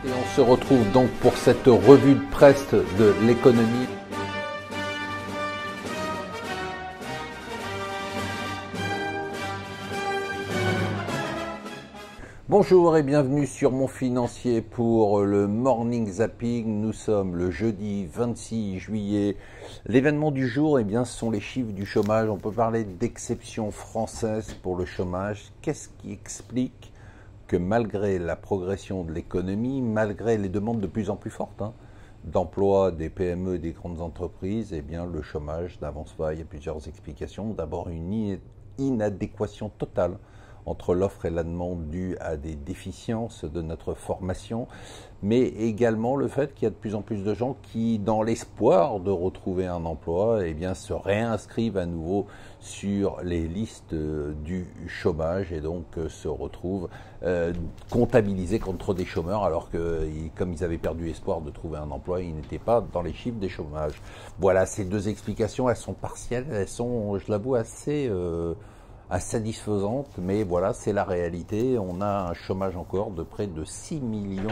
Et on se retrouve donc pour cette revue de presse de l'économie. Bonjour et bienvenue sur Mon Financier pour le Morning Zapping. Nous sommes le jeudi 26 juillet. L'événement du jour, eh bien, ce sont les chiffres du chômage. On peut parler d'exception française pour le chômage. Qu'est-ce qui explique que malgré la progression de l'économie, malgré les demandes de plus en plus fortes d'emploi des PME et des grandes entreprises, eh bien, le chômage n'avance pas. Il y a plusieurs explications. D'abord, une inadéquation totale entre l'offre et la demande due à des déficiences de notre formation, mais également le fait qu'il y a de plus en plus de gens qui, dans l'espoir de retrouver un emploi, eh bien, se réinscrivent à nouveau sur les listes du chômage et donc se retrouvent comptabilisés contre des chômeurs alors que, comme ils avaient perdu espoir de trouver un emploi, ils n'étaient pas dans les chiffres des chômages. Voilà, ces deux explications, elles sont partielles, elles sont, je l'avoue, assez satisfaisante, mais voilà, c'est la réalité. On a un chômage encore de près de 6 millions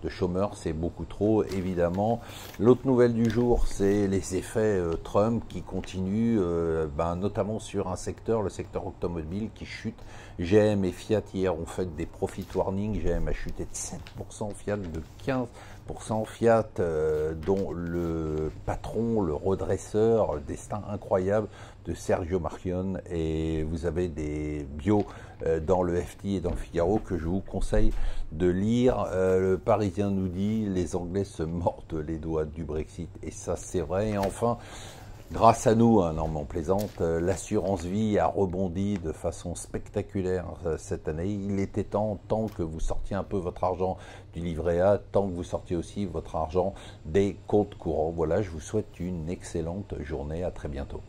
de chômeurs, c'est beaucoup trop, évidemment. L'autre nouvelle du jour, c'est les effets Trump qui continuent, notamment sur un secteur, le secteur automobile qui chute. GM et Fiat hier ont fait des profit warnings. GM a chuté de 7%, Fiat de 15%. Fiat, dont le patron, le redresseur, le destin incroyable de Sergio Marchionne. Et vous avez des bios dans le FT et dans le Figaro que je vous conseille de lire. Le Parisien nous dit les Anglais se mordent les doigts du Brexit, et ça c'est vrai. Et enfin, grâce à nous, non mais on plaisante, l'assurance vie a rebondi de façon spectaculaire cette année. Il était tant que vous sortiez un peu votre argent du livret A, tant que vous sortiez aussi votre argent des comptes courants. Voilà, je vous souhaite une excellente journée, à très bientôt.